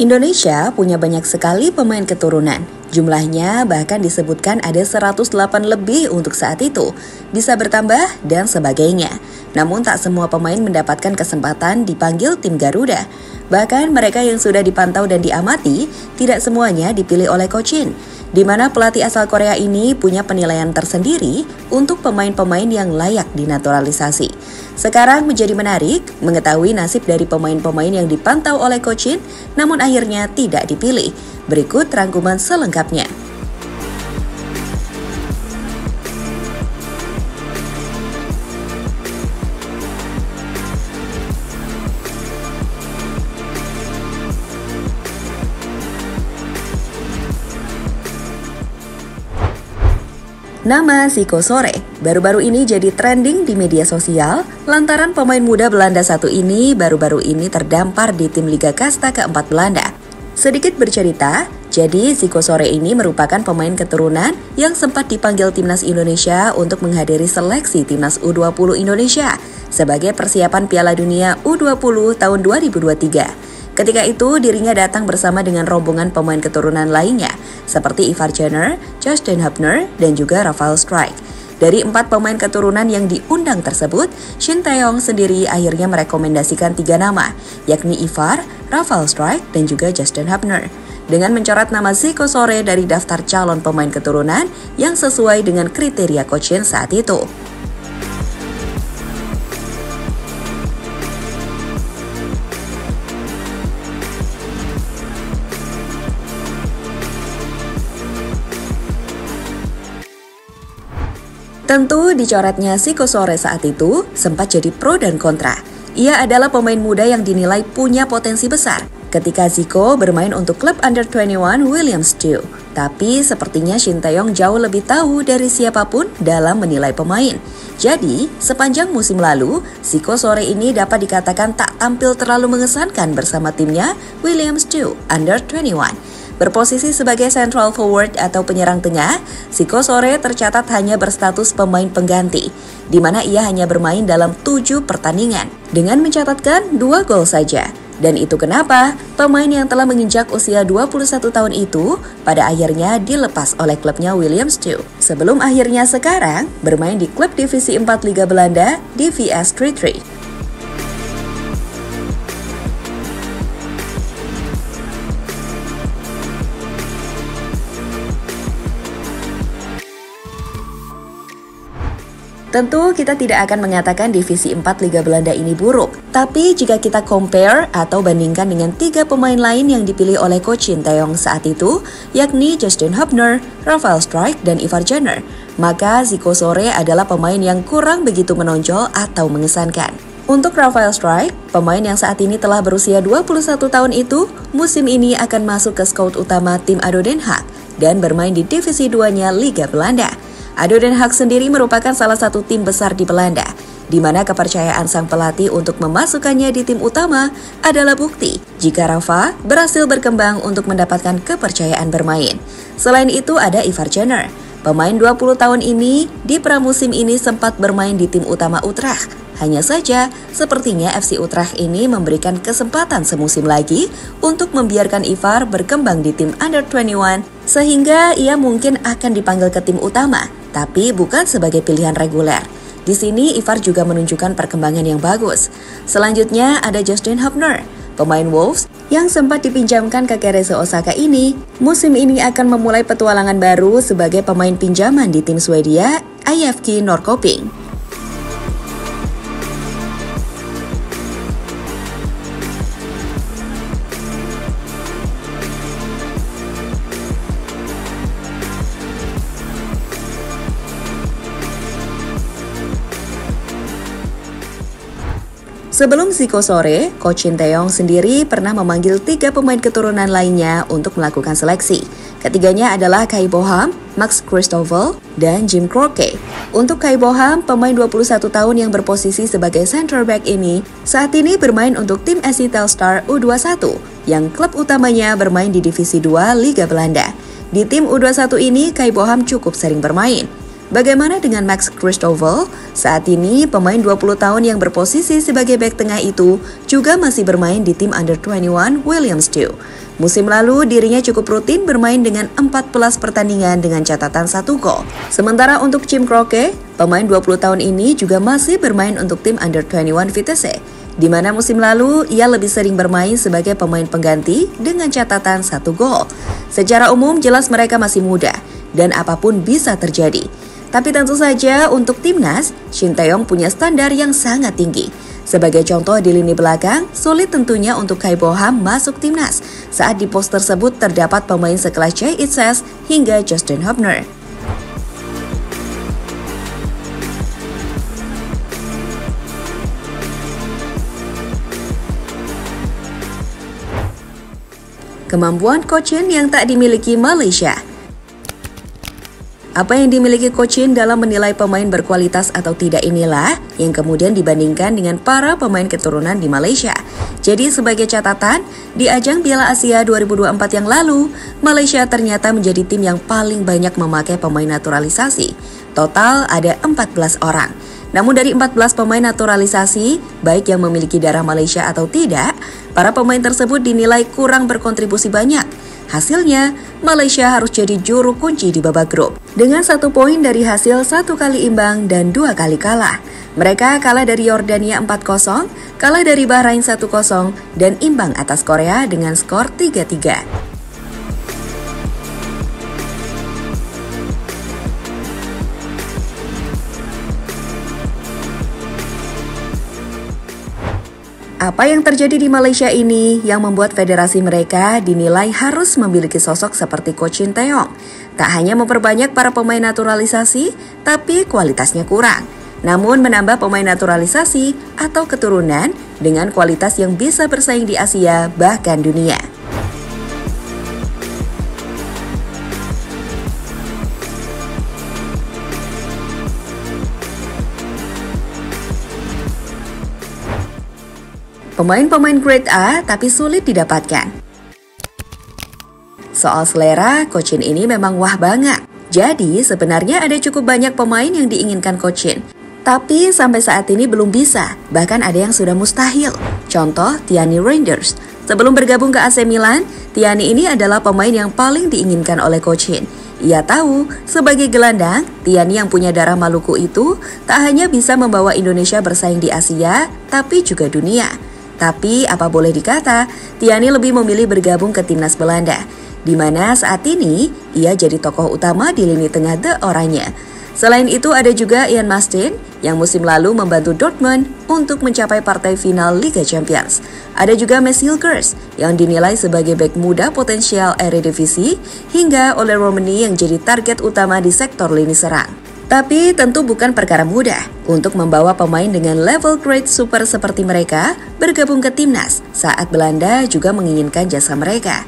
Indonesia punya banyak sekali pemain keturunan. Jumlahnya bahkan disebutkan ada 108 lebih untuk saat itu. Bisa bertambah dan sebagainya. Namun tak semua pemain mendapatkan kesempatan dipanggil tim Garuda. Bahkan mereka yang sudah dipantau dan diamati, tidak semuanya dipilih oleh Coach Shin, di mana pelatih asal Korea ini punya penilaian tersendiri untuk pemain-pemain yang layak dinaturalisasi. Sekarang menjadi menarik mengetahui nasib dari pemain-pemain yang dipantau oleh Coach Shin, namun akhirnya tidak dipilih. Berikut rangkuman selengkapnya. Nama Zico Sore baru-baru ini jadi trending di media sosial lantaran pemain muda Belanda satu ini baru-baru ini terdampar di tim Liga Kasta keempat Belanda. Sedikit bercerita, jadi Zico Sore ini merupakan pemain keturunan yang sempat dipanggil Timnas Indonesia untuk menghadiri seleksi Timnas U20 Indonesia sebagai persiapan Piala Dunia U20 tahun 2023. Ketika itu, dirinya datang bersama dengan rombongan pemain keturunan lainnya, seperti Ivar Jenner, Justin Hubner, dan juga Rafael Strijk. Dari 4 pemain keturunan yang diundang tersebut, Shin Tae-yong sendiri akhirnya merekomendasikan 3 nama, yakni Ivar, Rafael Strijk, dan juga Justin Hubner. Dengan mencoret nama Zico Sore dari daftar calon pemain keturunan yang sesuai dengan kriteria Coach Shin saat itu. Tentu dicoretnya Zico Sore saat itu sempat jadi pro dan kontra. Ia adalah pemain muda yang dinilai punya potensi besar ketika Zico bermain untuk klub Under-21 Williams II. Tapi sepertinya Shin Tae-yong jauh lebih tahu dari siapapun dalam menilai pemain. Jadi, sepanjang musim lalu, Zico Sore ini dapat dikatakan tak tampil terlalu mengesankan bersama timnya Williams II Under-21. Berposisi sebagai central forward atau penyerang tengah, Zico Sore tercatat hanya berstatus pemain pengganti, di mana ia hanya bermain dalam 7 pertandingan, dengan mencatatkan 2 gol saja. Dan itu kenapa pemain yang telah menginjak usia 21 tahun itu pada akhirnya dilepas oleh klubnya Williams II. Sebelum akhirnya sekarang bermain di klub divisi 4 Liga Belanda, DVS 33. Tentu kita tidak akan mengatakan divisi 4 Liga Belanda ini buruk. Tapi jika kita compare atau bandingkan dengan 3 pemain lain yang dipilih oleh Coach Shin Tae-yong saat itu, yakni Justin Hubner, Rafael Strijk, dan Ivar Jenner, maka Zico Sore adalah pemain yang kurang begitu menonjol atau mengesankan. Untuk Rafael Strijk, pemain yang saat ini telah berusia 21 tahun itu, musim ini akan masuk ke scout utama tim ADO Den Haag dan bermain di divisi 2-nya Liga Belanda. ADO Den Haag sendiri merupakan salah satu tim besar di Belanda, di mana kepercayaan sang pelatih untuk memasukkannya di tim utama adalah bukti jika Rafa berhasil berkembang untuk mendapatkan kepercayaan bermain. Selain itu ada Ivar Jenner, pemain 20 tahun ini di pramusim ini sempat bermain di tim utama Utrecht. Hanya saja, sepertinya FC Utrecht ini memberikan kesempatan semusim lagi untuk membiarkan Ivar berkembang di tim Under-21, sehingga ia mungkin akan dipanggil ke tim utama, tapi bukan sebagai pilihan reguler. Di sini Ivar juga menunjukkan perkembangan yang bagus. Selanjutnya ada Justin Hubner, pemain Wolves yang sempat dipinjamkan ke Kereso Osaka ini. Musim ini akan memulai petualangan baru sebagai pemain pinjaman di tim Swedia IFK Norrköping. Sebelum Zico Sore, Coach Shin Tae-yong sendiri pernah memanggil 3 pemain keturunan lainnya untuk melakukan seleksi. Ketiganya adalah Kai Boham, Max Christoffel, dan Jim Kroenke. Untuk Kai Boham, pemain 21 tahun yang berposisi sebagai center back ini, saat ini bermain untuk tim SC Telstar U21, yang klub utamanya bermain di divisi 2 Liga Belanda. Di tim U21 ini, Kai Boham cukup sering bermain. Bagaimana dengan Max Christoffel? Saat ini, pemain 20 tahun yang berposisi sebagai bek tengah itu juga masih bermain di tim Under-21 Williams II. Musim lalu, dirinya cukup rutin bermain dengan 14 pertandingan dengan catatan 1 gol. Sementara untuk Jim Croce, pemain 20 tahun ini juga masih bermain untuk tim Under-21 Vitesse, di mana musim lalu ia lebih sering bermain sebagai pemain pengganti dengan catatan 1 gol. Secara umum, jelas mereka masih muda dan apapun bisa terjadi. Tapi tentu saja untuk timnas, Shin Tae-yong punya standar yang sangat tinggi. Sebagai contoh di lini belakang, sulit tentunya untuk Kai Bo-ham masuk timnas saat di pos tersebut terdapat pemain sekelas Jay It-ses hingga Justin Hubner. Kemampuan Kochin yang tak dimiliki Malaysia. Apa yang dimiliki Kochin dalam menilai pemain berkualitas atau tidak inilah yang kemudian dibandingkan dengan para pemain keturunan di Malaysia. Jadi sebagai catatan, di ajang Piala Asia 2024 yang lalu, Malaysia ternyata menjadi tim yang paling banyak memakai pemain naturalisasi. Total ada 14 orang. Namun dari 14 pemain naturalisasi, baik yang memiliki darah Malaysia atau tidak, para pemain tersebut dinilai kurang berkontribusi banyak. Hasilnya, Malaysia harus jadi juru kunci di babak grup. Dengan 1 poin dari hasil 1 kali imbang dan 2 kali kalah. Mereka kalah dari Yordania 4-0, kalah dari Bahrain 1-0, dan imbang atas Korea dengan skor 3-3. Apa yang terjadi di Malaysia ini yang membuat federasi mereka dinilai harus memiliki sosok seperti Coach Shin Tae-yong. Tak hanya memperbanyak para pemain naturalisasi, tapi kualitasnya kurang. Namun menambah pemain naturalisasi atau keturunan dengan kualitas yang bisa bersaing di Asia bahkan dunia. Pemain-pemain grade A tapi sulit didapatkan. Soal selera, Coach Shin ini memang wah banget. Jadi sebenarnya ada cukup banyak pemain yang diinginkan Coach Shin. Tapi sampai saat ini belum bisa, bahkan ada yang sudah mustahil. Contoh Tiani Reinders. Sebelum bergabung ke AC Milan, Tiani ini adalah pemain yang paling diinginkan oleh Coach Shin. Ia tahu, sebagai gelandang, Tiani yang punya darah Maluku itu tak hanya bisa membawa Indonesia bersaing di Asia, tapi juga dunia. Tapi apa boleh dikata, Tiani lebih memilih bergabung ke timnas Belanda, di mana saat ini ia jadi tokoh utama di lini tengah The Oranje. Selain itu ada juga Ian Mastin yang musim lalu membantu Dortmund untuk mencapai partai final Liga Champions. Ada juga Mads Hilgers yang dinilai sebagai bek muda potensial Eredivisie hingga Ole Romani yang jadi target utama di sektor lini serang. Tapi tentu bukan perkara mudah untuk membawa pemain dengan level grade super seperti mereka bergabung ke timnas saat Belanda juga menginginkan jasa mereka.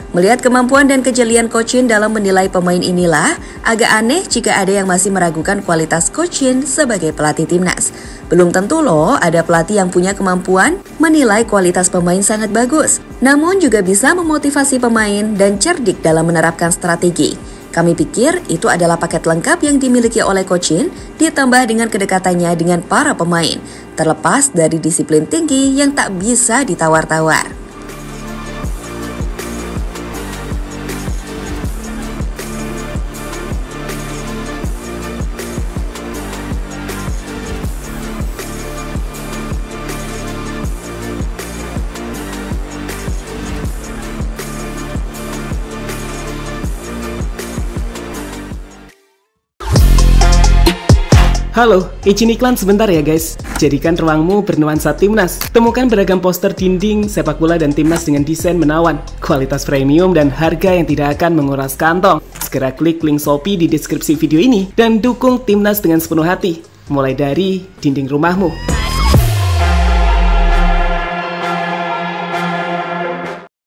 Melihat kemampuan dan kejelian Coach Shin dalam menilai pemain inilah, agak aneh jika ada yang masih meragukan kualitas Coach Shin sebagai pelatih timnas. Belum tentu loh ada pelatih yang punya kemampuan menilai kualitas pemain sangat bagus, namun juga bisa memotivasi pemain dan cerdik dalam menerapkan strategi. Kami pikir itu adalah paket lengkap yang dimiliki oleh Coach Shin, ditambah dengan kedekatannya dengan para pemain, terlepas dari disiplin tinggi yang tak bisa ditawar-tawar. Halo, izin iklan sebentar ya guys. Jadikan ruangmu bernuansa timnas. Temukan beragam poster dinding, sepak bola dan timnas dengan desain menawan, kualitas premium dan harga yang tidak akan menguras kantong. Segera klik link Shopee di deskripsi video ini dan dukung timnas dengan sepenuh hati. Mulai dari dinding rumahmu.